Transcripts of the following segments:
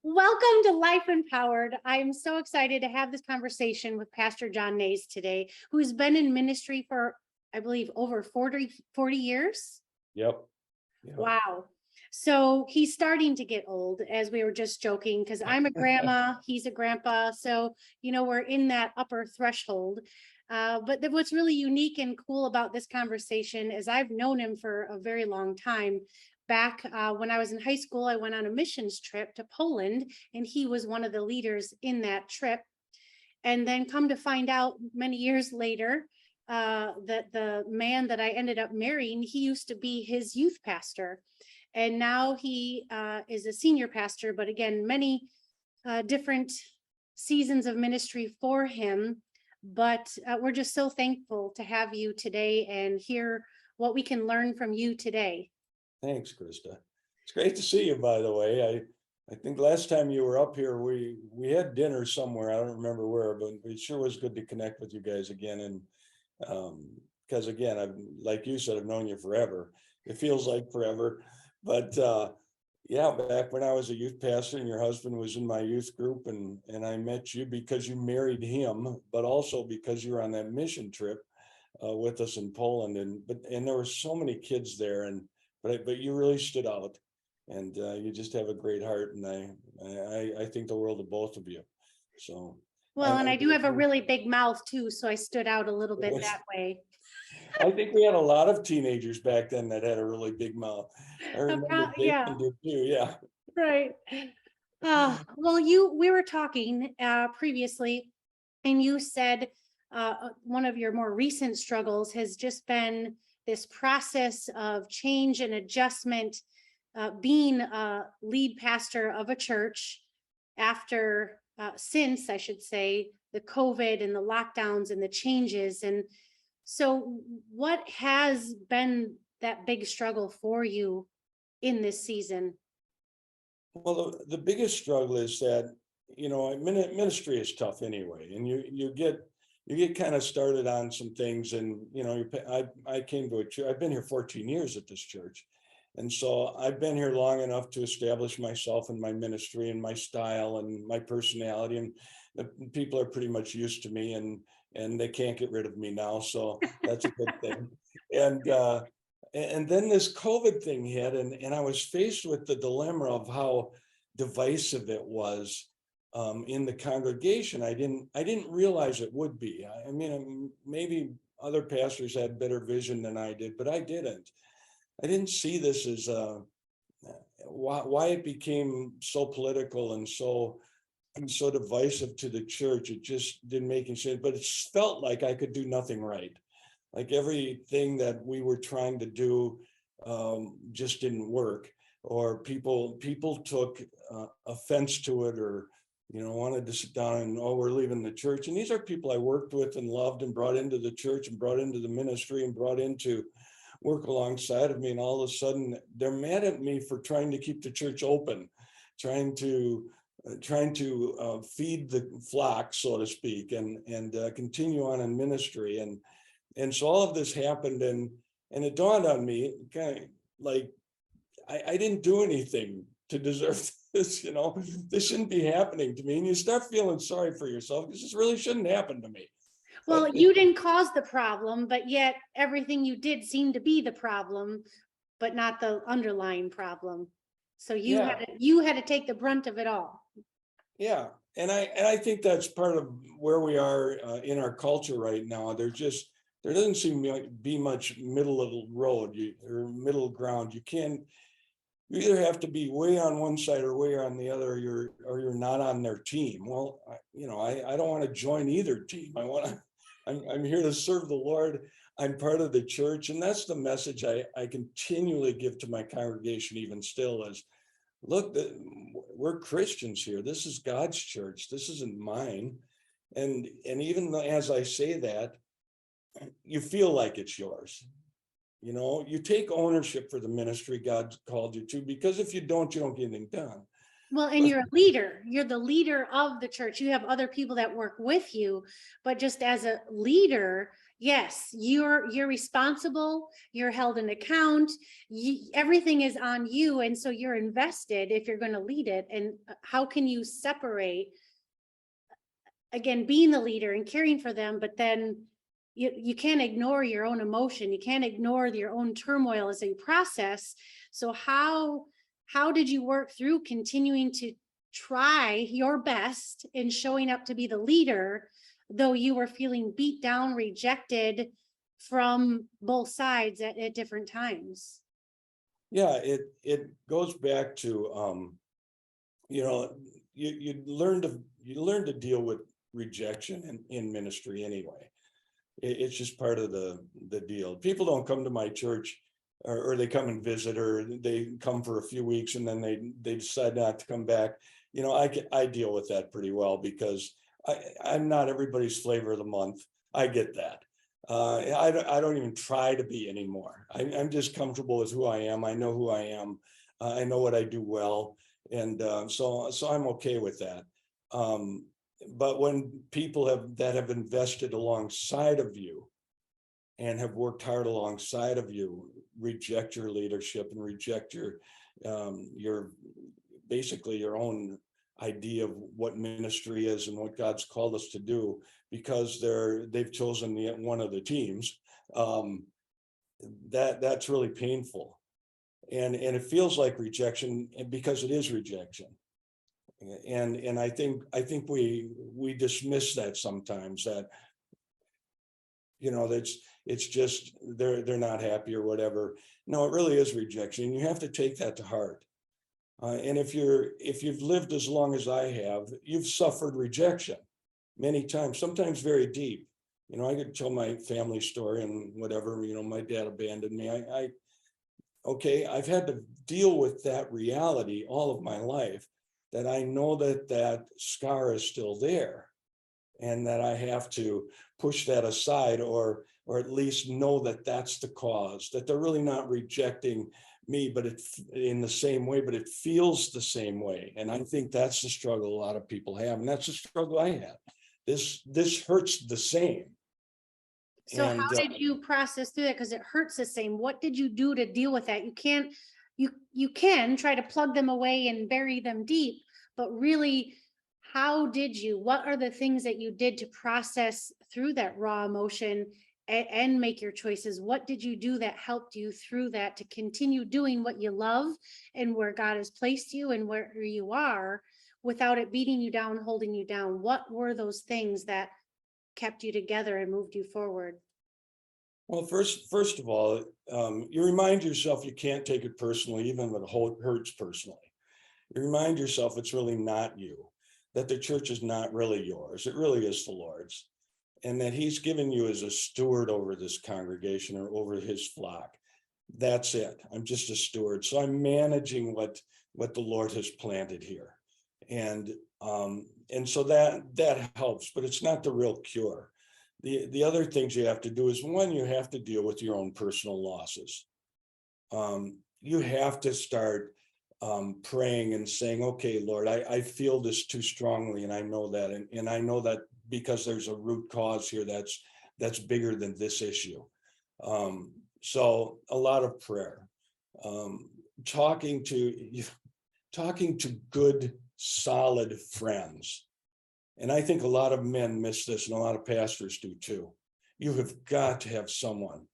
Welcome to Life Empowered. I'm so excited to have this conversation with Pastor John Nays today, who's been in ministry for, I believe, over 40 years. Yep. Wow. So he's starting to get old, as we were just joking, because I'm a grandma, he's a grandpa. So, we're in that upper threshold. But what's really unique and cool about this conversation is I've known him for a very long time. Back when I was in high school, I went on a missions trip to Poland, and he was one of the leaders in that trip. And then come to find out many years later that the man that I ended up marrying, he used to be his youth pastor. And now he is a senior pastor, but again, many different seasons of ministry for him. But we're just so thankful to have you today and hear what we can learn from you today. Thanks, Krista. It's great to see you, by the way. I think last time you were up here, we had dinner somewhere. I don't remember where, but it sure was good to connect with you guys again. And because again, like you said, I've known you forever. It feels like forever. But yeah, back when I was a youth pastor and your husband was in my youth group, and I met you because you married him, but also because you were on that mission trip with us in Poland. And there were so many kids there, but you really stood out, and you just have a great heart, and I think the world of both of you. So well, and I do have a really big mouth too, so I stood out a little bit that way. I think we had a lot of teenagers back then that had a really big mouth. I remember Yeah. did too. Yeah. Right. Well, we were talking previously, and you said one of your more recent struggles has just been this process of change and adjustment, being a lead pastor of a church after, since I should say, the COVID and the lockdowns and the changes. And so what has been that big struggle for you in this season? Well, the biggest struggle is that, ministry is tough anyway, and you get kind of started on some things, and I came to a church. I've been here 14 years at this church, and so I've been here long enough to establish myself and my ministry and my style and my personality, and the people are pretty much used to me, and they can't get rid of me now, so that's a good thing. And then this COVID thing hit, and I was faced with the dilemma of how divisive it was in the congregation. I didn't realize it would be. I mean, maybe other pastors had better vision than I did, but I didn't. I didn't see this as why it became so political and so divisive to the church. It just didn't make any sense. But it felt like I could do nothing right. Like everything that we were trying to do just didn't work, or people took offense to it, or wanted to sit down and, oh, we're leaving the church. And these are people I worked with and loved and brought into the church and brought into the ministry and brought into work alongside of me. And all of a sudden they're mad at me for trying to keep the church open, trying to feed the flock, so to speak, and continue on in ministry. And so all of this happened, and it dawned on me, kind of like, I didn't do anything to deserve this. This shouldn't be happening to me. And you start feeling sorry for yourself because this really shouldn't happen to me. Well, you didn't cause the problem, but yet everything you did seemed to be the problem, but not the underlying problem. So you had to take the brunt of it all. Yeah, and I think that's part of where we are in our culture right now. There doesn't seem to be much middle of the road or middle ground. You either have to be way on one side or way on the other, or you're not on their team. Well, I don't want to join either team. I'm here to serve the Lord. I'm part of the church, and that's the message I continually give to my congregation, even still, is, look, we're Christians here. This is God's church. This isn't mine. And even as I say that, you feel like it's yours. You take ownership for the ministry God called you to, because if you don't get anything done. Well, and you're a leader. You're the leader of the church. You have other people that work with you, but just as a leader, yes, you're responsible, you're held an account, everything is on you, and so you're invested if you're going to lead it. And how can you separate, again, being the leader and caring for them, but then you can't ignore your own emotion, you can't ignore your own turmoil as a process. So how did you work through continuing to try your best in showing up to be the leader, though you were feeling beat down, rejected from both sides at different times? Yeah, it goes back to you know, you learn to deal with rejection in ministry anyway. It's just part of the deal. People don't come to my church, or they come and visit, or they come for a few weeks and then they decide not to come back. I deal with that pretty well, because I'm not everybody's flavor of the month. I get that. I don't even try to be anymore. I'm just comfortable with who I am. I know who I am. I know what I do well, and so I'm okay with that. But when people have invested alongside of you and have worked hard alongside of you reject your leadership and reject your basically your own idea of what ministry is and what God's called us to do, because they've chosen one of the teams, that's really painful, and it feels like rejection, because it is rejection. And I think we dismiss that sometimes, that that's, it's just they're not happy or whatever. No, it really is rejection. You have to take that to heart. And if you've lived as long as I have, you've suffered rejection many times, sometimes very deep. I could tell my family story and whatever. My dad abandoned me. I've had to deal with that reality all of my life, that I know that scar is still there, and that I have to push that aside, or at least know that that's the cause, that they're really not rejecting me, but in the same way, but it feels the same way. And I think that's the struggle a lot of people have, and that's the struggle I have. This hurts the same. So And how did you process through that? Because it hurts the same. What did you do to deal with that? You can try to plug them away and bury them deep, but really, what are the things that you did to process through that raw emotion and make your choices? What did you do that helped you through that to continue doing what you love and where God has placed you and where you are, without it beating you down, holding you down? What were those things that kept you together and moved you forward? well, first of all, you remind yourself you can't take it personally, even when it hurts personally. You remind yourself it's really not you, that the church is not really yours. It really is the Lord's, and that He's given you as a steward over this congregation, or over His flock. That's it. I'm just a steward. So I'm managing what the Lord has planted here. And so that helps, but it's not the real cure. The other things you have to do is, one, you have to deal with your own personal losses. You have to start praying and saying, okay, Lord, I feel this too strongly, and I know that, and I know that because there's a root cause here that's bigger than this issue. So a lot of prayer, talking to good, solid friends. And I think a lot of men miss this, and a lot of pastors do too. You have got to have someone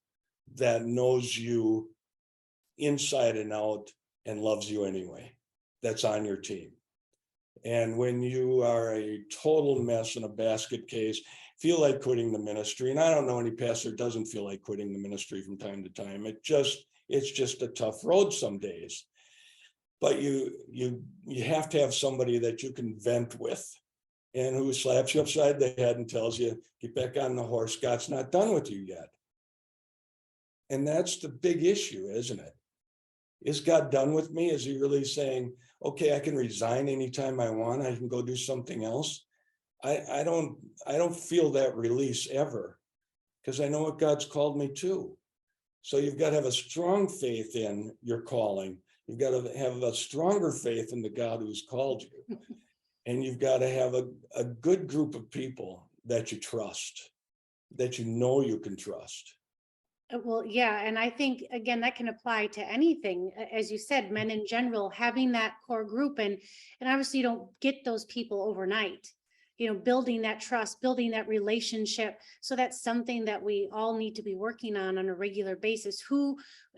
that knows you inside and out and loves you anyway, that's on your team. And when you are a total mess in a basket case, feel like quitting the ministry, and I don't know any pastor doesn't feel like quitting the ministry from time to time. It's just a tough road some days. But you have to have somebody that you can vent with, and who slaps you upside the head and tells you, get back on the horse, God's not done with you yet. And that's the big issue, isn't it? Is God done with me? Is He really saying, okay, I can resign anytime I want, I can go do something else? I don't feel that release ever, because I know what God's called me to. So you've got to have a strong faith in your calling. You've got to have a stronger faith in the God who's called you. And you've got to have a good group of people that you trust. that you know you can trust. Well, yeah, and I think again that can apply to anything, as you said, men in general, having that core group, and obviously you don't get those people overnight. Building that trust, building that relationship. So that's something that we all need to be working on a regular basis.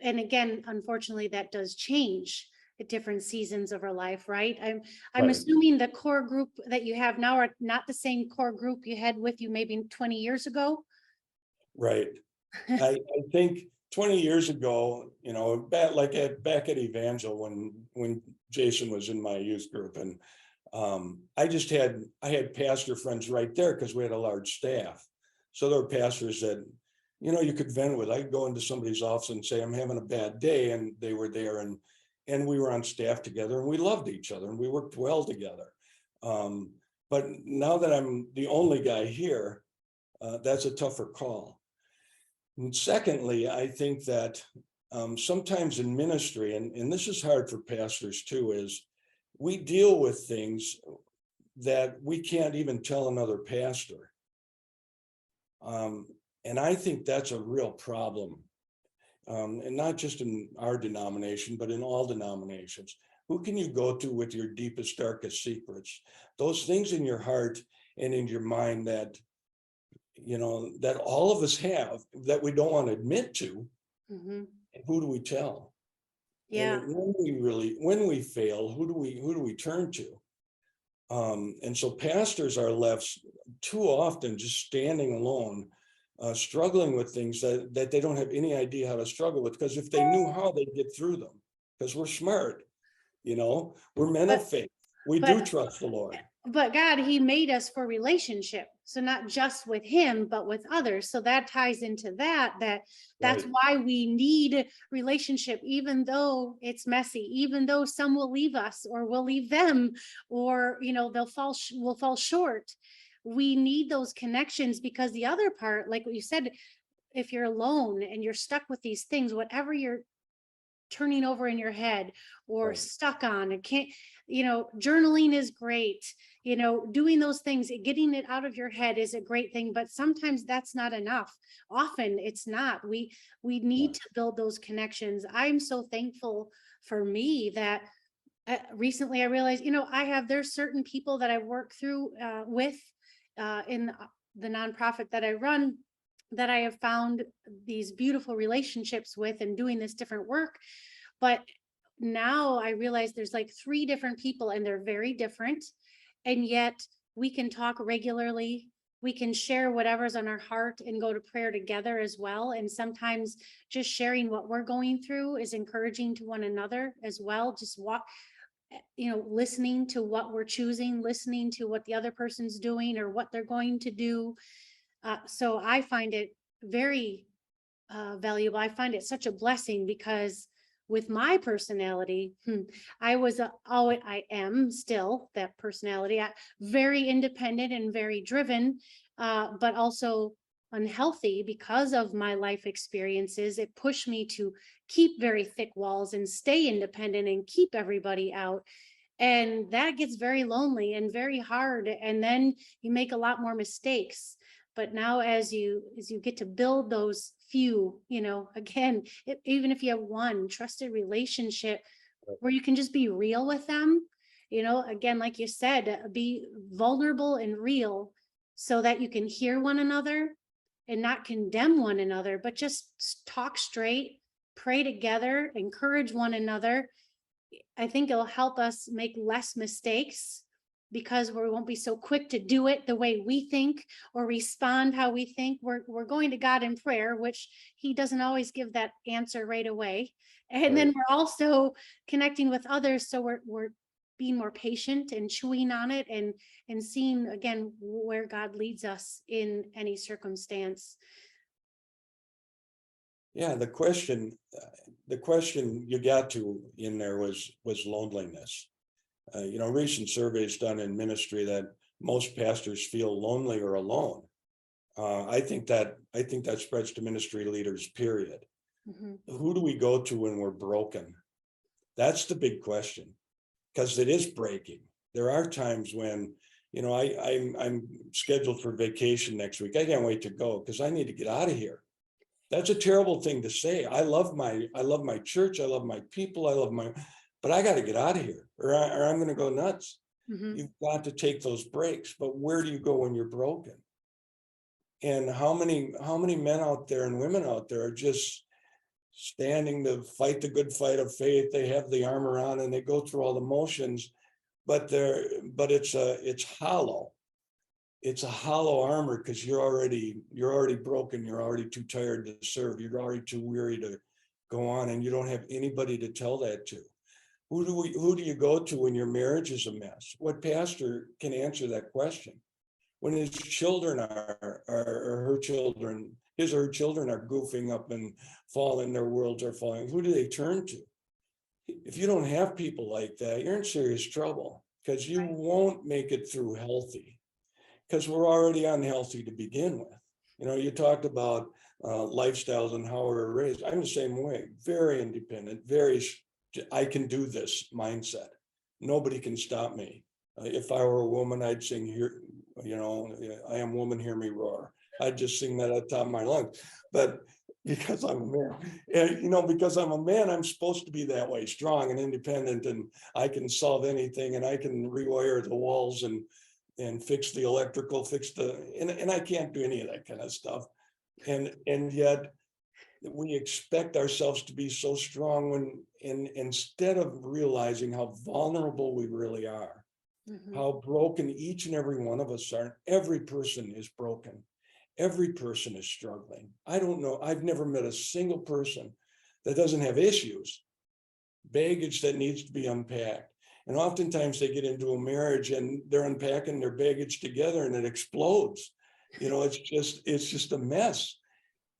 And again, unfortunately, that does change at different seasons of our life, right? I'm Right. assuming the core group that you have now are not the same core group you had with you maybe 20 years ago. Right. I think 20 years ago, back at Evangel when Jason was in my youth group, and I had pastor friends right there because we had a large staff. So there were pastors that, you could vent with. I could go into somebody's office and say, I'm having a bad day, and they were there, and we were on staff together, and we loved each other, and we worked well together. But now that I'm the only guy here, that's a tougher call. And secondly, I think that sometimes in ministry, and this is hard for pastors too, is we deal with things that we can't even tell another pastor. And I think that's a real problem. And not just in our denomination, but in all denominations. Who can you go to with your deepest, darkest secrets? Those things in your heart and in your mind that that all of us have that we don't want to admit to. Mm-hmm. Who do we tell? Yeah. And when we fail, who do we turn to? And so pastors are left too often just standing alone, struggling with things that they don't have any idea how to struggle with, because if they knew how, they'd get through them, because we're smart, we're men of faith. We do but trust the Lord. But God, he made us for relationship. So not just with him, but with others. So that ties into that's Right. why we need relationship, even though it's messy, even though some will leave us or we'll leave them, or, we'll fall short. We need those connections, because the other part, like what you said, if you're alone and you're stuck with these things, whatever you're turning over in your head or Right. stuck on and can't, journaling is great, doing those things, getting it out of your head is a great thing, but sometimes that's not enough. Often it's not. We Yeah. need to build those connections. I'm so thankful for me that recently I realized, there's certain people that I work through with in the nonprofit that I run, that I have found these beautiful relationships with and doing this different work. But now I realize there's like 3 different people and they're very different. And yet we can talk regularly. We can share whatever's on our heart and go to prayer together as well. And sometimes just sharing what we're going through is encouraging to one another as well. Just listening to what we're choosing, listening to what the other person's doing or what they're going to do. So I find it very valuable. I find it such a blessing, because with my personality, I am still that personality, very independent and very driven, but also unhealthy because of my life experiences. It pushed me to keep very thick walls and stay independent and keep everybody out. And that gets very lonely and very hard. And then you make a lot more mistakes. But now as you get to build those few, again, even if you have one trusted relationship where you can just be real with them, again, like you said, be vulnerable and real, so that you can hear one another and not condemn one another, but just talk straight, pray together, encourage one another. I think it'll help us make less mistakes, because we won't be so quick to do it the way we think or respond how we think. We're going to God in prayer, which he doesn't always give that answer right away. And then Right. we're also connecting with others. So we're being more patient and chewing on it, and seeing again where God leads us in any circumstance. Yeah, the question you got to in there was loneliness. Recent surveys done in ministry that most pastors feel lonely or alone. I think that spreads to ministry leaders, period. Mhm. Who do we go to when we're broken? That's the big question, because it is breaking. There are times when I'm scheduled for vacation next week. I can't wait to go because I need to get out of here. That's a terrible thing to say. I love my church. I love my people. But I got to get out of here or I'm going to go nuts. Mhm. You've got to take those breaks. But where do you go when you're broken? And how many men out there and women out there are just standing to fight the good fight of faith? They have the armor on and they go through all the motions, but it's hollow. It's a hollow armor because you're already broken. You're already too tired to serve. You're already too weary to go on, and you don't have anybody to tell that to. Who do you go to when your marriage is a mess? What pastor can answer that question? When his children or her children, his or her children are goofing up and falling, their worlds are falling, who do they turn to? If you don't have people like that, you're in serious trouble because you Right. won't make it through healthy because we're already unhealthy to begin with. You talked about lifestyles and how we're raised. I'm the same way, very independent, I can do this mindset. Nobody can stop me. If I were a woman, I'd sing here, I am woman, hear me roar. I'd just sing that at the top of my lungs. But because I'm a man, because I'm a man, I'm supposed to be that way, strong and independent, and I can solve anything, and I can rewire the walls and fix the electrical, and I can't do any of that kind of stuff. And yet we expect ourselves to be so strong instead of realizing how vulnerable we really are, Mhm. how broken each and every one of us are. Every person is broken. Every person is struggling. I don't know. I've never met a single person that doesn't have issues, baggage that needs to be unpacked. And oftentimes they get into a marriage and they're unpacking their baggage together and it explodes. It's just a mess.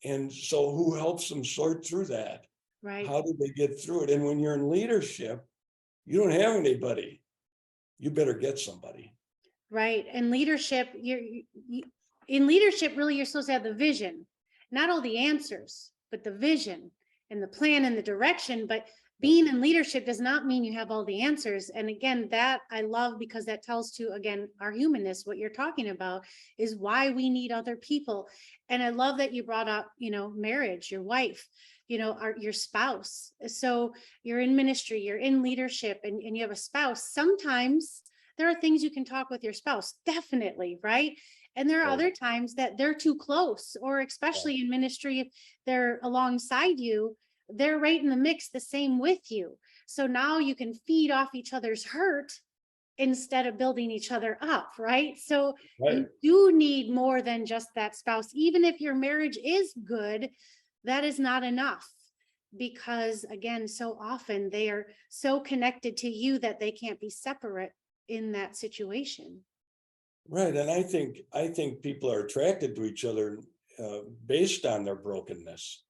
And so who helps them sort through that? Right. How do they get through it? And when you're in leadership, you don't have anybody. You better get somebody. Right. And leadership, in leadership, really, you're supposed to have the vision, not all the answers, but the vision and the plan and the direction. But being in leadership does not mean you have all the answers. And again, that I love because that tells to, again, our humanness. What you're talking about is why we need other people. And I love that you brought up, marriage, your wife, your spouse. So you're in ministry, you're in leadership, and you have a spouse. Sometimes there are things you can talk with your spouse, definitely, right? And there are Right. other times that they're too close, or especially in ministry, if they're alongside you, they're right in the mix the same with you. So now you can feed off each other's hurt instead of building each other up, right? So Right. you do need more than just that spouse. Even if your marriage is good, that is not enough because, again, so often they are so connected to you that they can't be separate in that situation. Right. And I think people are attracted to each other based on their brokenness.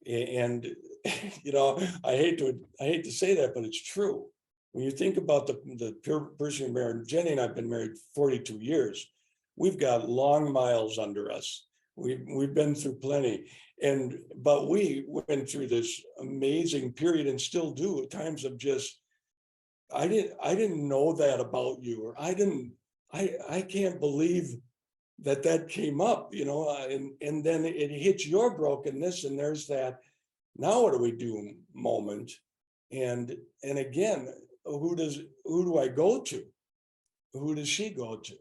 And I hate to say that, but it's true. When you think about the person you're married, Jenny and I've been married 42 years. We've got long miles under us. We've been through plenty, but we went through this amazing period and still do at times of just I didn't know that about you, or I can't believe that came up, and then it hits your brokenness, and there's that now what do we do moment. And again, who do I go to? Who does she go to?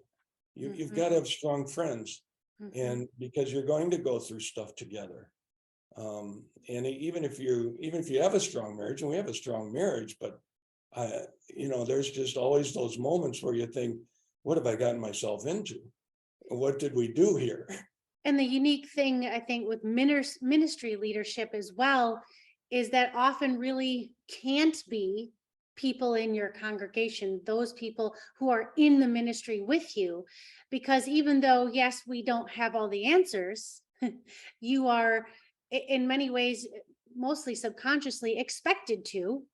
You've got to have strong friends, Mhm. and because you're going to go through stuff together. And even if you have a strong marriage, and we have a strong marriage, but there's just always those moments where you think, what have I gotten myself into? What did we do here? And the unique thing, I think, with ministry leadership as well, is that often really can't be people in your congregation, those people who are in the ministry with you. Because even though, yes, we don't have all the answers, you are in many ways, mostly subconsciously, expected to.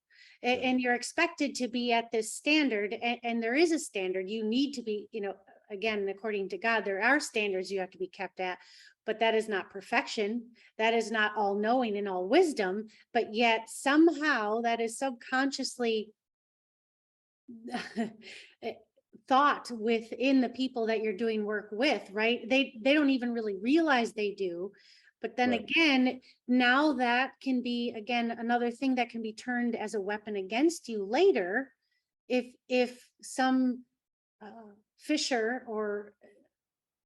Right. And you're expected to be at this standard, and there is a standard. You need to be, again, according to God, there are standards you have to be kept at, but that is not perfection. That is not all knowing and all wisdom, but yet somehow that is subconsciously thought within the people that you're doing work with, right? They don't even really realize they do. But then Right. again, now that can be, again, another thing that can be turned as a weapon against you later if some fissure or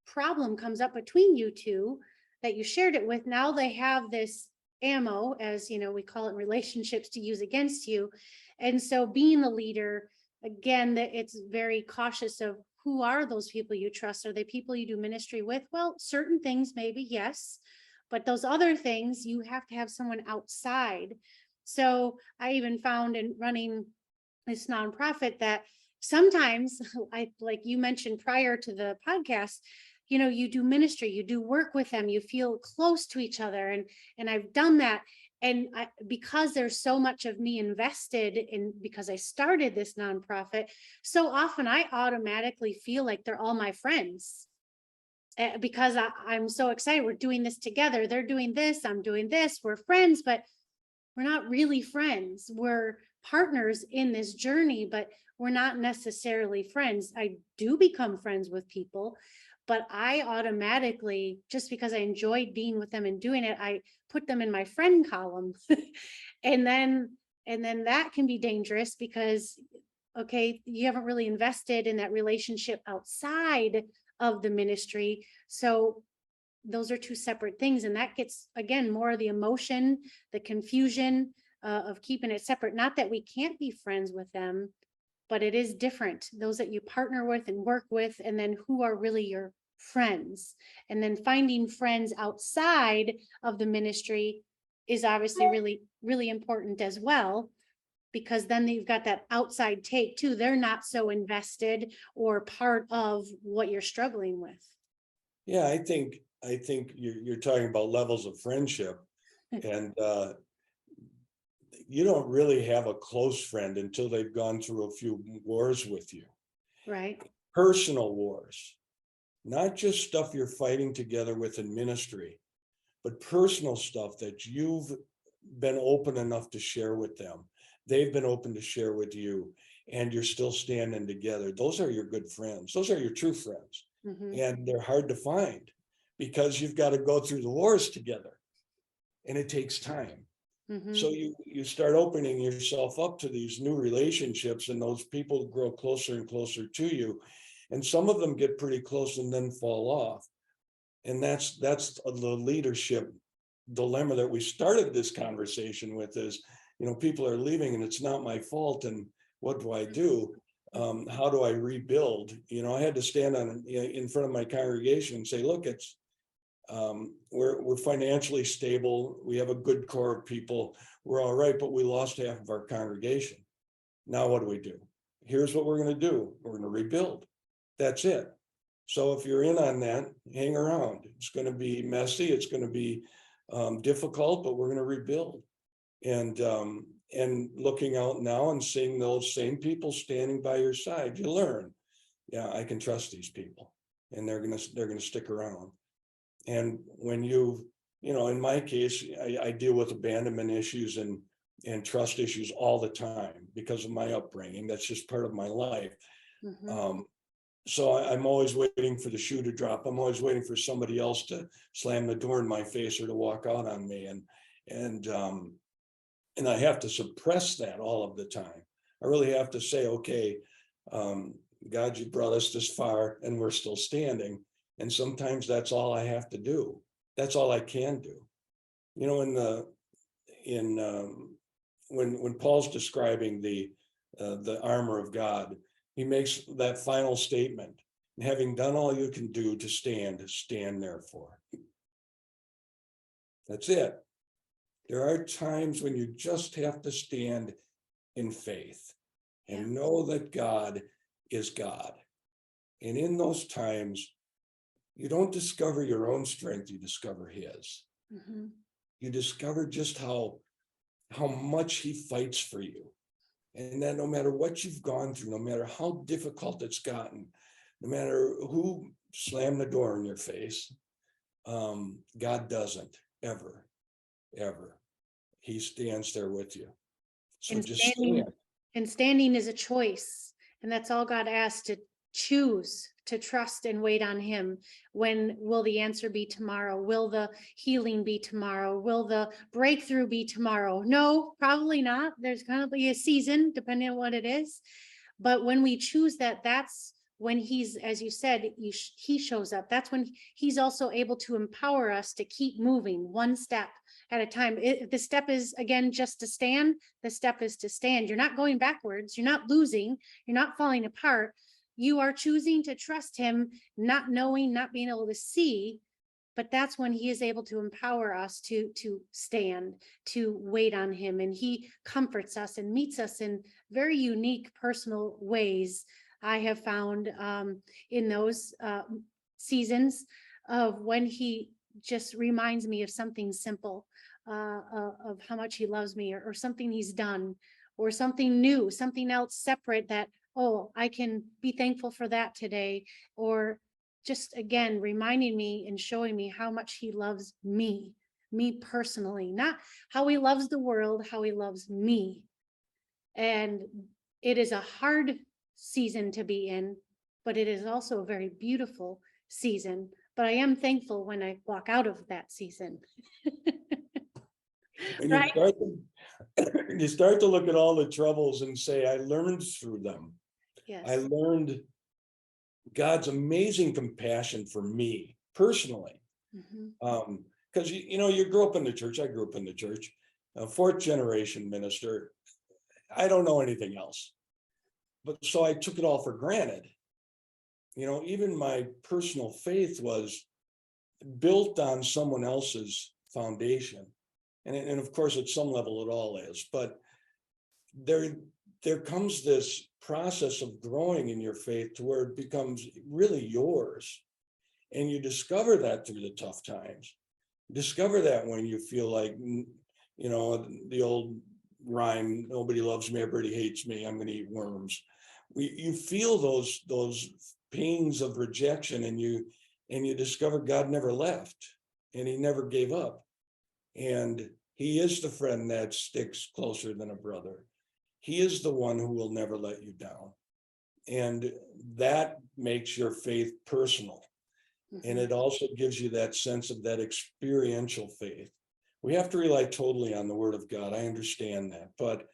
problem comes up between you two that you shared it with. Now they have this ammo, as you know, we call it in relationships, to use against you. And so being the leader, again, that it's very cautious of who are those people you trust. Are they people you do ministry with? Well, certain things maybe, yes, but those other things you have to have someone outside. So I even found in running this nonprofit that sometimes, I, like you mentioned prior to the podcast, you know, you do ministry, you do work with them, you feel close to each other, and I've done that. And because there's so much of me invested in, because I started this nonprofit, so often I automatically feel like they're all my friends. Because I'm so excited, we're doing this together, they're doing this, I'm doing this, we're friends, but we're not really friends. We're partners in this journey, but we're not necessarily friends. I do become friends with people, but I automatically, just because I enjoyed being with them and doing it, I put them in my friend column. and then that can be dangerous because, okay, you haven't really invested in that relationship outside of the ministry. So those are two separate things, and that gets, again, more of the emotion, the confusion of keeping it separate. Not that we can't be friends with them, but it is different, those that you partner with and work with, and then who are really your friends. And then finding friends outside of the ministry is obviously really, really important as well, because then you've got that outside take too. They're not so invested or part of what you're struggling with. Yeah, I think you're talking about levels of friendship, and you don't really have a close friend until they've gone through a few wars with you. Right. Personal wars, not just stuff you're fighting together with in ministry, but personal stuff that you've been open enough to share with them. They've been open to share with you, and you're still standing together. Those are your good friends. Those are your true friends. Mm-hmm. And they're hard to find because you've got to go through the wars together, and it takes time. Mm-hmm. So you start opening yourself up to these new relationships, and those people grow closer and closer to you. And some of them get pretty close and then fall off. And that's the leadership dilemma that we started this conversation with is, people are leaving and it's not my fault. And what do I do? How do I rebuild? I had to stand in front of my congregation and say, look, it's we're financially stable. We have a good core of people. We're all right, but we lost half of our congregation. Now what do? Here's what we're going to do. We're going to rebuild. That's it. So if you're in on that, hang around. It's going to be messy. It's going to be difficult, but we're going to rebuild. And looking out now and seeing those same people standing by your side, you learn, yeah, I can trust these people, and they're going to stick around. And when in my case, I deal with abandonment issues and trust issues all the time because of my upbringing. That's just part of my life. Mm-hmm. So I'm always waiting for the shoe to drop. I'm always waiting for somebody else to slam the door in my face or to walk out on me. And I have to suppress that all of the time. I really have to say, okay, God, you brought us this far and we're still standing. And sometimes that's all I have to do. That's all I can do. When Paul's describing the armor of God, he makes that final statement: having done all you can do to stand therefore. That's it. There are times when you just have to stand in faith and know that God is God. And in those times, you don't discover your own strength, you discover his. Mm-hmm. You discover just how much he fights for you. And that no matter what you've gone through, no matter how difficult it's gotten, no matter who slammed the door in your face, God doesn't ever. He stands there with you. So And just stand. standing is a choice. And that's all God asked, to choose to trust and wait on him. When will the answer be tomorrow? Will the healing be tomorrow? Will the breakthrough be tomorrow? No, probably not. There's going to be a season depending on what it is. But when we choose that, that's when he's, as you said, he shows up. That's when he's also able to empower us to keep moving one step at a time. The step is, again, just to stand. The step is to stand. You're not going backwards. You're not losing. You're not falling apart. You are choosing to trust him, not knowing, not being able to see. But that's when he is able to empower us to stand, to wait on him. And he comforts us and meets us in very unique personal ways. I have found in those seasons of when he just reminds me of something simple, of how much he loves me, or something he's done, or something new, something else separate that, oh, I can be thankful for that today. Or just, again, reminding me and showing me how much he loves me personally, not how he loves the world, how he loves me. And it is a hard season to be in, but it is also a very beautiful season. But I am thankful when I walk out of that season. And Right? you start to look at all the troubles and say, I learned through them. Yes. I learned God's amazing compassion for me personally. Because you grew up in the church. I grew up in the church, a fourth generation minister. I don't know anything else. But so I took it all for granted. Even my personal faith was built on someone else's foundation. And of course, at some level, it all is. But there comes this process of growing in your faith to where it becomes really yours. And you discover that through the tough times. Discover that when you feel like, the old rhyme, nobody loves me, everybody hates me, I'm going to eat worms. You feel those pains of rejection, and you discover God never left, and he never gave up. And he is the friend that sticks closer than a brother. He is the one who will never let you down. And that makes your faith personal. And it also gives you that sense of that experiential faith. We have to rely totally on the word of God. I understand that, but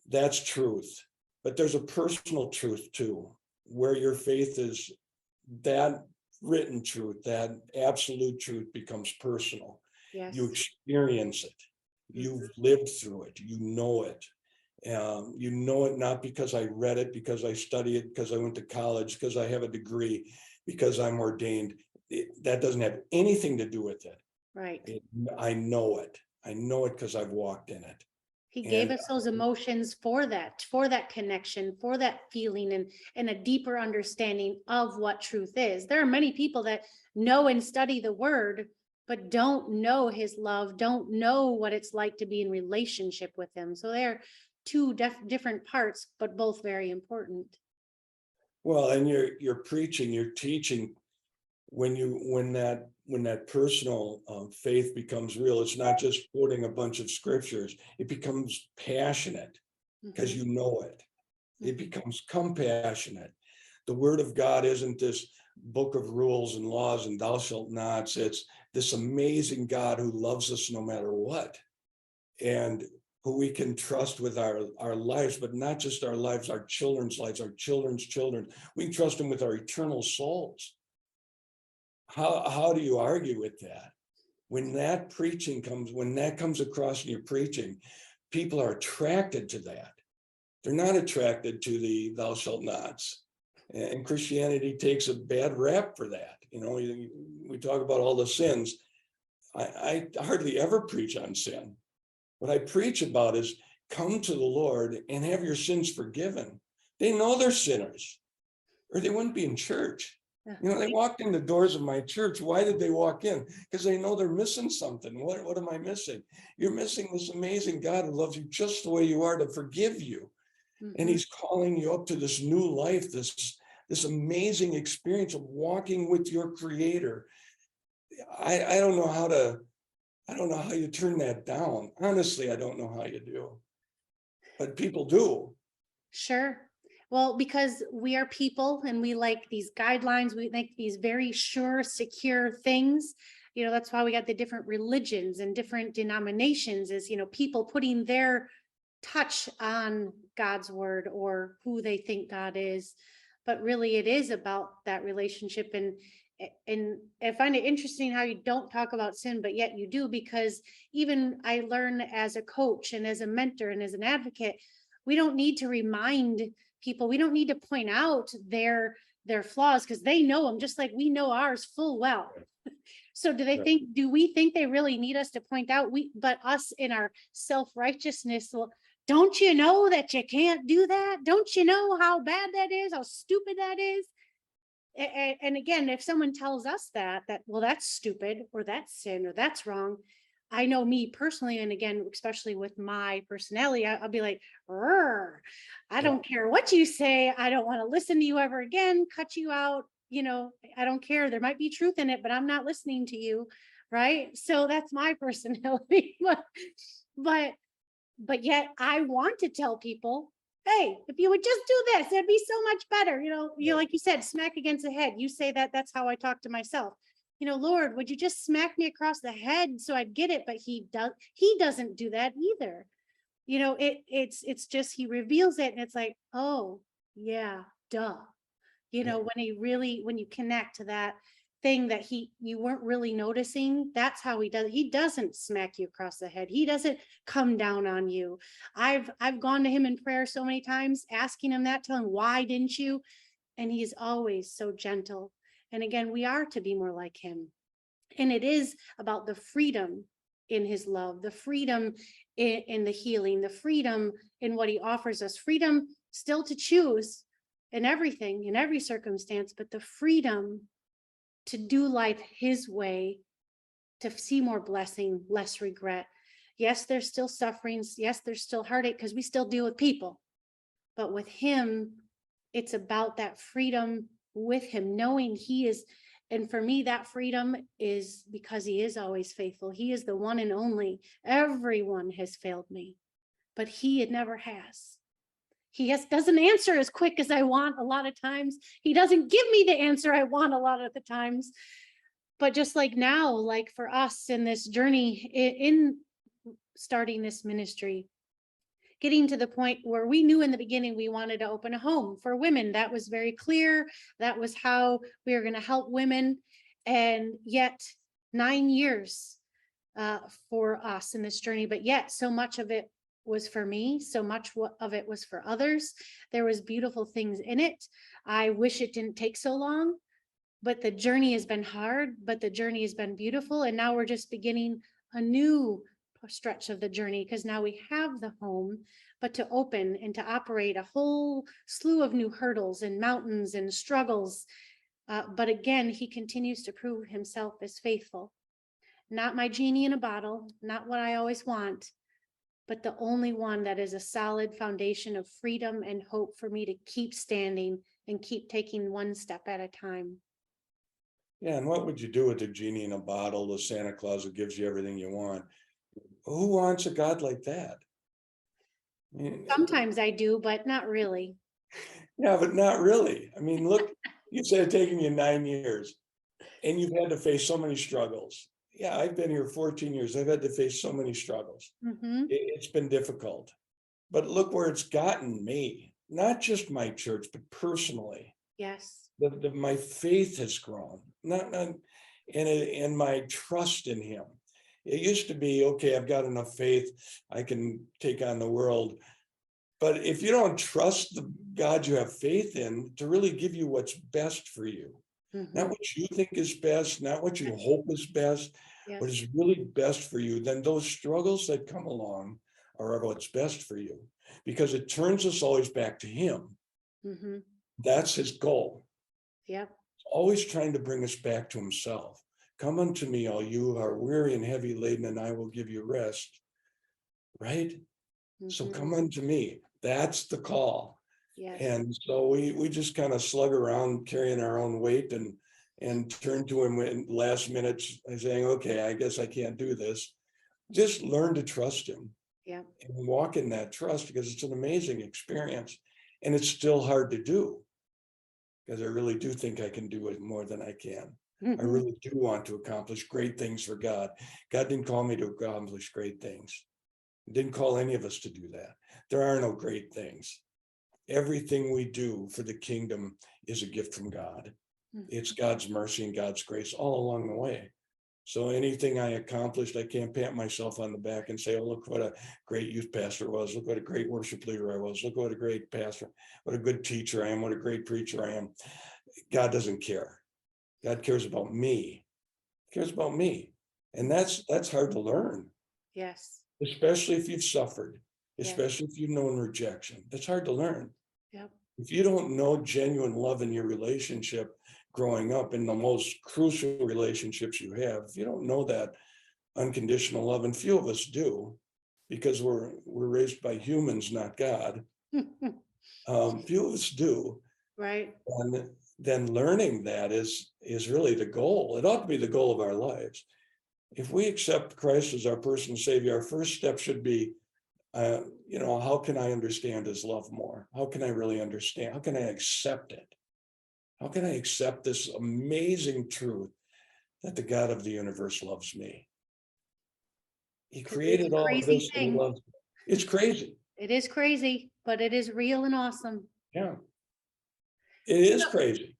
that's truth. But there's a personal truth too, where your faith is, that written truth, that absolute truth becomes personal. Yes. You experience it. You've lived through it. You know it. You know it not because I read it, because I study it, because I went to college, because I have a degree, because I'm ordained. That doesn't have anything to do with it. Right. I know it. I know it because I've walked in it. He gave us those emotions for that connection, for that feeling, and a deeper understanding of what truth is. There are many people that know and study the word, but don't know his love, don't know what it's like to be in relationship with him. So they're two different parts, but both very important. Well, and you're preaching, you're teaching. When that personal faith becomes real, it's not just quoting a bunch of scriptures. It becomes passionate because you know it. It becomes compassionate. The word of God isn't this book of rules and laws and thou shalt nots. It's this amazing God who loves us no matter what, and who we can trust with our lives, but not just our lives, our children's lives, our children's children. We can trust him with our eternal souls. How do you argue with that? When that comes across in your preaching, people are attracted to that. They're not attracted to the thou shalt nots. And Christianity takes a bad rap for that. We talk about all the sins. I hardly ever preach on sin. What I preach about is come to the Lord and have your sins forgiven. They know they're sinners, or they wouldn't be in church. They walked in the doors of my church. Why did they walk in? Because they know they're missing something. What am I missing? You're missing this amazing God who loves you just the way you are, to forgive you. And he's calling you up to this new life, this amazing experience of walking with your creator. I don't know how you turn that down. Honestly, I don't know how you do, but people do. Sure. Well, because we are people and we like these guidelines, we like these very sure, secure things. That's why we got the different religions and different denominations, is, people putting their touch on God's word or who they think God is. But really it is about that relationship. And I find it interesting how you don't talk about sin, but yet you do, because even I learn as a coach and as a mentor and as an advocate, we don't need to remind people, we don't need to point out their flaws, because they know them just like we know ours full well. So do we think they really need us to point out, but us in our self-righteousness, well, don't you know that you can't do that? Don't you know how bad that is, how stupid that is? And again, if someone tells us that, well, that's stupid, or that's sin, or that's wrong, I know me personally, and again, especially with my personality, I'll be like, "Rrr, I Yeah. don't care what you say. I don't want to listen to you ever again, cut you out. I don't care. There might be truth in it, but I'm not listening to you." Right. So that's my personality. But but yet I want to tell people, hey, if you would just do this, it'd be so much better. Like you said, smack against the head. You say that, that's how I talk to myself. Lord, would you just smack me across the head so I'd get it? But he doesn't do that either. It's just, he reveals it and it's like, oh yeah, duh. When you connect to that thing that you weren't really noticing, that's how he doesn't smack you across the head. He doesn't come down on you. I've gone to him in prayer so many times, asking him that, telling him, why didn't you? And he's always so gentle. And again, we are to be more like him. And it is about the freedom in his love, the freedom in the healing, the freedom in what he offers us, freedom still to choose in everything, in every circumstance, but the freedom to do life his way, to see more blessing, less regret. Yes, there's still sufferings. Yes, there's still heartache, because we still deal with people. But with him, it's about that freedom with him, knowing he is. And for me, that freedom is because he is always faithful. He is the one and only. Everyone has failed me, but he never has. Doesn't answer as quick as I want a lot of times. He doesn't give me the answer I want a lot of the times. But just like now, like for us in this journey, in starting this ministry, getting to the point where we knew in the beginning we wanted to open a home for women. That was very clear. That was how we were going to help women. And yet 9 years for us in this journey, but yet so much of it was for me, so much of it was for others. There was beautiful things in it. I wish it didn't take so long, but the journey has been hard, but the journey has been beautiful. And now we're just beginning a new stretch of the journey, because now we have the home, but to open and to operate a whole slew of new hurdles and mountains and struggles. But again, he continues to prove himself as faithful. Not my genie in a bottle, not what I always want, but the only one that is a solid foundation of freedom and hope for me to keep standing and keep taking one step at a time. Yeah, and what would you do with the genie in a bottle, the Santa Claus who gives you everything you want? Who wants a God like that? I mean, Sometimes I do, but not really. yeah, but not really. I mean, look, you said it's taken you 9 years and you've had to face so many struggles. Yeah, I've been here 14 years. I've had to face so many struggles. Mm-hmm. It's been difficult, but look where it's gotten me, not just my church, but personally. Yes. My faith has grown, and my trust in him. It used to be, okay, I've got enough faith, I can take on the world. But if you don't trust the God you have faith in to really give you what's best for you, Mm-hmm. not what you think is best, not what you hope is best, Yes. what is really best for you, then those struggles that come along are what's best for you, because it turns us always back to him. Mm-hmm. That's his goal. Yep. Always trying to bring us back to himself. Come unto me, all you who are weary and heavy laden, and I will give you rest. Right? Mm-hmm. So come unto me. That's the call. Yes. And so we just kind of slug around carrying our own weight and turn to him in last minutes saying, okay, I guess I can't do this. Just learn to trust him. Yeah. And walk in that trust, because it's an amazing experience. And it's still hard to do, because I really do think I can do it more than I can. I really do want to accomplish great things for God. God didn't call me to accomplish great things. He didn't call any of us to do that. There are no great things. Everything we do for the kingdom is a gift from God. It's God's mercy and God's grace all along the way. So anything I accomplished, I can't pat myself on the back and say, oh, look what a great youth pastor was. Look what a great worship leader I was. Look what a great pastor, what a good teacher I am, what a great preacher I am. God doesn't care. God cares about me. He cares about me. And that's hard to learn. Yes. Especially if you've suffered, Yes. especially if you've known rejection. That's hard to learn. Yep. If you don't know genuine love in your relationship growing up, in the most crucial relationships you have, if you don't know that unconditional love, and few of us do, because we're raised by humans, not God. Few of us do. Right. And then learning that is really the goal. It ought to be the goal of our lives. If we accept Christ as our personal savior, our first step should be, how can I understand his love more? How can I really understand? How can I accept it? How can I accept this amazing truth that the God of the universe loves me? He created all of Crazy this and he thing. loves me. It's crazy. It is crazy, but it is real and awesome. Yeah, it is crazy.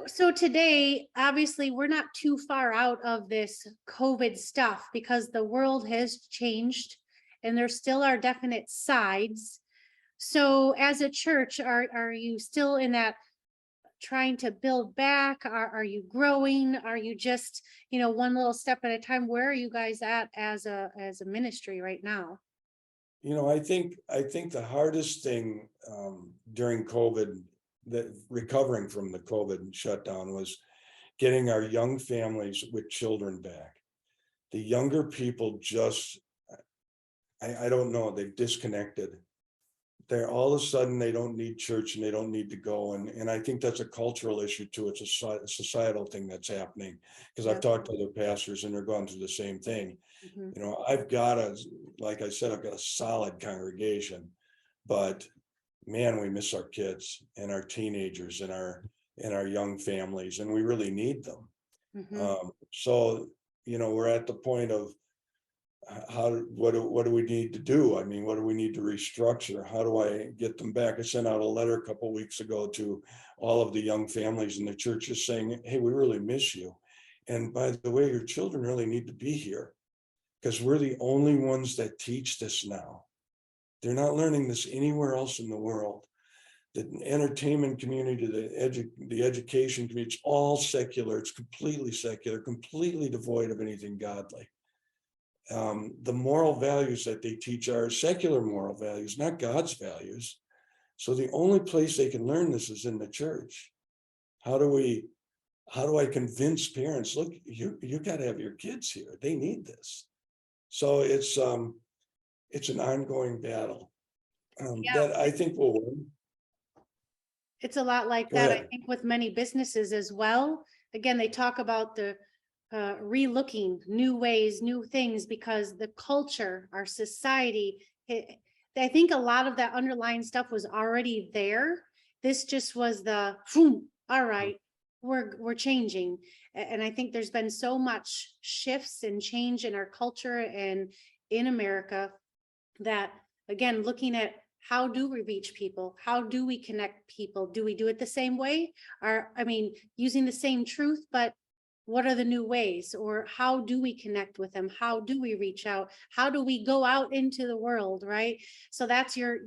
So today, obviously, we're not too far out of this COVID stuff because the world has changed and there still are definite sides. So as a church, are you still in that trying to build back? Are you growing? Are you just, one little step at a time? Where are you guys at as a ministry right now? I think the hardest thing during COVID, that recovering from the COVID shutdown, was getting our young families with children back. The younger people just, I don't know, they've disconnected. They're all of a sudden, they don't need church and they don't need to go. And I think that's a cultural issue too. It's a societal thing that's happening, because I've Yep. talked to other pastors and they're going through the same thing. Mhm. I've got like I said, I've got a solid congregation, but man, we miss our kids and our teenagers and our young families, and we really need them. Mhm. So, we're at the point of what do we need to do? I mean, what do we need to restructure? How do I get them back? I sent out a letter a couple of weeks ago to all of the young families in the churches saying, hey, we really miss you. And by the way, your children really need to be here, because we're the only ones that teach this now. They're not learning this anywhere else in the world. The entertainment community, the education community, it's all secular. It's completely secular, completely devoid of anything godly. The moral values that they teach are secular moral values, not God's values. So the only place they can learn this is in the church. How do I convince parents, look, you got to have your kids here. They need this. So it's an ongoing battle Yeah, that I think will win. it's a lot like Go that, I ahead. think, with many businesses as well. Again, they talk about the relooking new ways, new things, because the culture, our society, I think a lot of that underlying stuff was already there. This just was the, all right, we're changing. And I think there's been so much shifts and change in our culture and in America that, again, looking at how do we reach people? How do we connect people? Do we do it the same way? Using the same truth, but what are the new ways? Or how do we connect with them? How do we reach out? How do we go out into the world, right? So that's your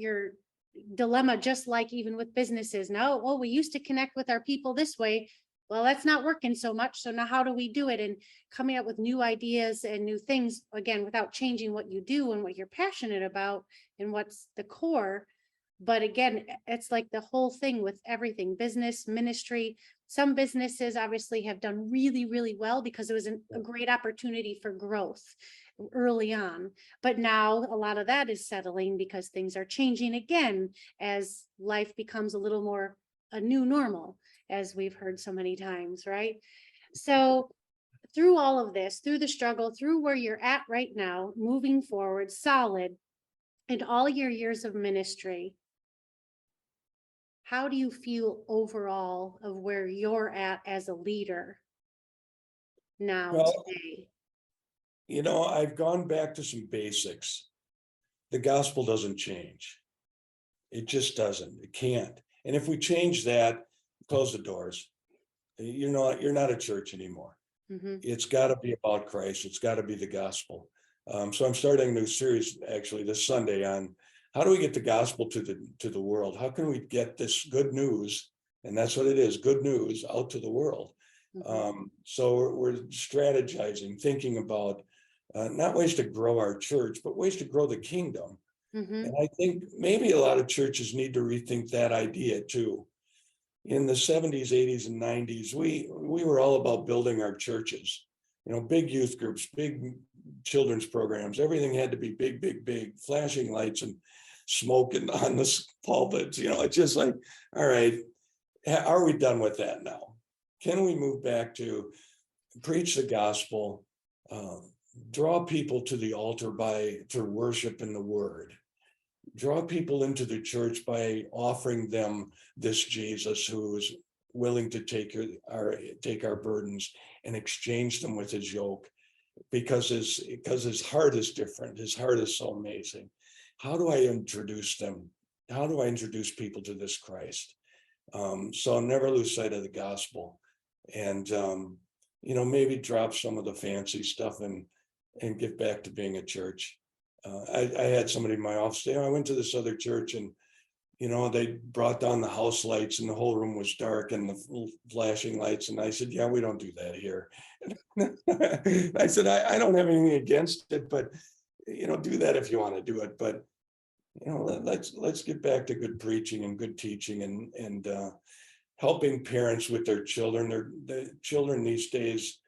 dilemma, just like even with businesses. Now, well, we used to connect with our people this way. Well, that's not working so much. So now how do we do it? And coming up with new ideas and new things, again, without changing what you do and what you're passionate about and what's the core. But again, it's like the whole thing with everything, business, ministry. Some businesses obviously have done really, really well because it was a great opportunity for growth early on. But now a lot of that is settling because things are changing again as life becomes a little more a new normal, as we've heard so many times, right? So through all of this, through the struggle, through where you're at right now, moving forward, solid, in all your years of ministry, how do you feel overall of where you're at as a leader now Well, today? I've gone back to some basics. The gospel doesn't change. It just doesn't. It can't. And if we change that, close the doors. You're not a church anymore. Mm-hmm. It's got to be about Christ. It's got to be the gospel. So I'm starting a new series actually this Sunday on how do we get the gospel to the world? How can we get this good news, and that's what it is, good news, out to the world? Mm-hmm. So we're strategizing, thinking about not ways to grow our church, but ways to grow the kingdom. Mm-hmm. And I think maybe a lot of churches need to rethink that idea too. In the 70s, 80s, and 90s, we were all about building our churches. Big youth groups, big children's programs. Everything had to be big, big, big, flashing lights and smoke and on the pulpits. It's just like, all right, are we done with that now? Can we move back to preach the gospel, uh, draw people to the altar through worship in the word, draw people into the church by offering them this Jesus who is willing to take our burdens and exchange them with his yoke, because his heart is different. His heart is so amazing. How do I introduce them? How do I introduce people to this Christ? So never lose sight of the gospel, and maybe drop some of the fancy stuff and get back to being a church. I had somebody in my office say, I went to this other church and they brought down the house lights and the whole room was dark and the flashing lights. And I said, yeah, we don't do that here. I said, I don't have anything against it, but do that if you want to do it. But let's get back to good preaching and good teaching and helping parents with their children. The children these days,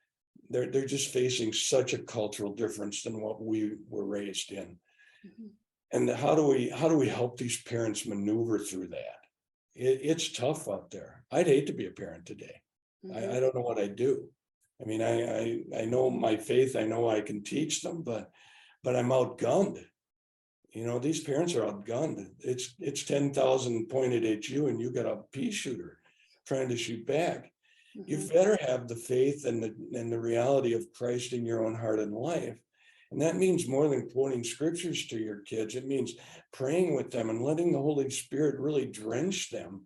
they're just facing such a cultural difference than what we were raised in. Mm-hmm. And how do we help these parents maneuver through that? It's tough out there. I'd hate to be a parent today. Mm-hmm. I don't know what I'd do. I mean, I know my faith. I know I can teach them, but I'm outgunned. These parents are outgunned. It's 10,000 pointed at you, and you got a pea shooter trying to shoot back. You Mm-hmm. better have the faith and the reality of Christ in your own heart and life. And that means more than quoting scriptures to your kids. It means praying with them and letting the Holy Spirit really drench them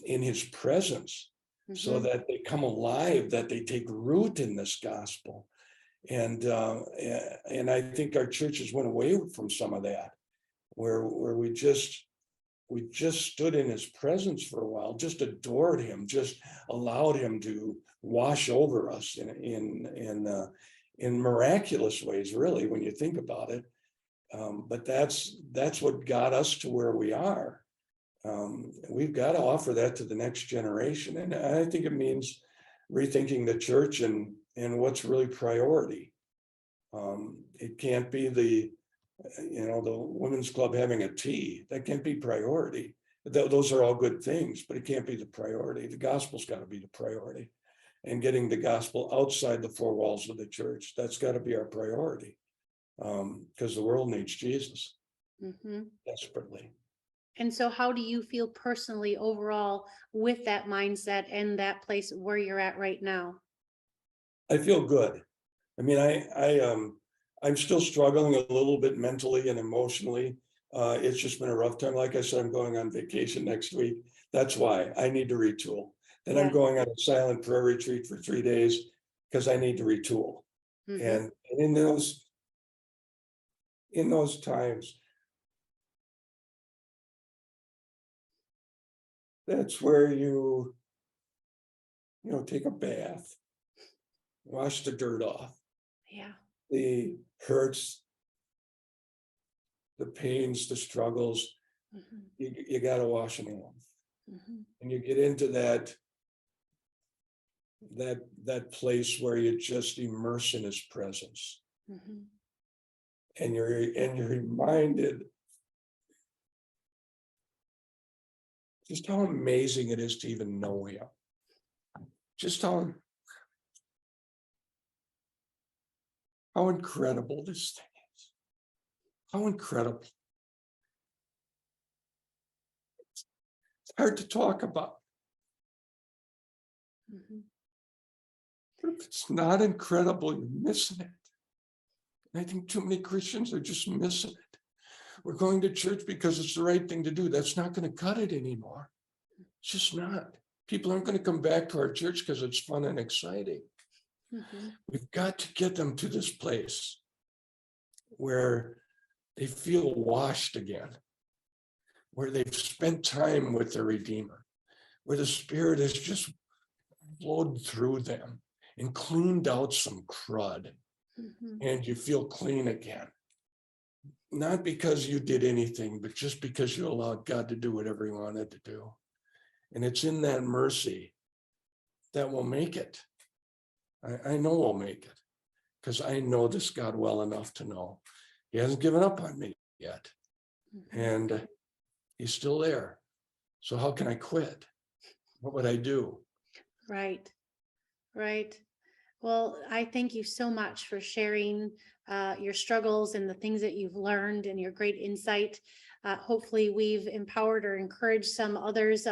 in his presence, so Mm-hmm. that they come alive, that they take root in this gospel. And I think our churches went away from some of that, where we just stood in his presence for a while, just adored him, just allowed him to wash over us in miraculous ways, really, when you think about it. But that's what got us to where we are. We've got to offer that to the next generation, and I think it means rethinking the church and what's really priority. It can't be the women's club having a tea. That can't be priority. Those are all good things, but it can't be the priority. The gospel's got to be the priority, and getting the gospel outside the four walls of the church, that's got to be our priority, because the world needs Jesus Mm-hmm. desperately. And so how do you feel personally overall with that mindset and that place where you're at right now? I feel good. I mean, I'm still struggling a little bit mentally and emotionally. It's just been a rough time. Like I said, I'm going on vacation next week. That's why I need to retool. Then I'm Yeah. going on a silent prayer retreat for 3 days because I need to retool. Mm-hmm. And in those times, that's where take a bath, wash the dirt off, Yeah. the hurts, the pains, the struggles. Mm-hmm. You got to wash them off, Mm-hmm. and you get into that place where you just immerse in his presence, Mm-hmm. and you're reminded just how amazing it is to even know him, just how incredible this thing is, how incredible. hard to talk about. Mhm. But if it's not incredible, you're missing it. And I think too many Christians are just missing it. We're going to church because it's the right thing to do. That's not going to cut it anymore. It's just not. People aren't going to come back to our church because it's fun and exciting. Mhm. We've got to get them to this place where they feel washed again, where they've spent time with their Redeemer, where the Spirit has just flowed through them and cleaned out some crud, Mhm. and you feel clean again. Not because you did anything, but just because you allowed God to do whatever he wanted to do. And it's in that mercy that we'll make it. I know we'll make it because I know this God well enough to know he hasn't given up on me yet. Mhm. And he's still there. So how can I quit? What would I do? Right. Right. Well, I thank you so much for sharing your struggles and the things that you've learned and your great insight. Hopefully, we've empowered or encouraged some others,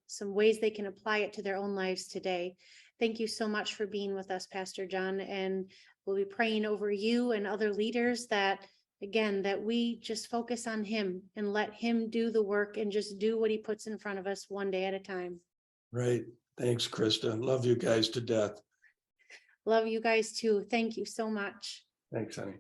some ways they can apply it to their own lives today. Thank you so much for being with us, Pastor John. And we'll be praying over you and other leaders that, again, that we just focus on him and let him do the work and just do what he puts in front of us one day at a time. Right. Thanks, Krista. Love you guys to death. Love you guys too. Thank you so much. Thanks, honey.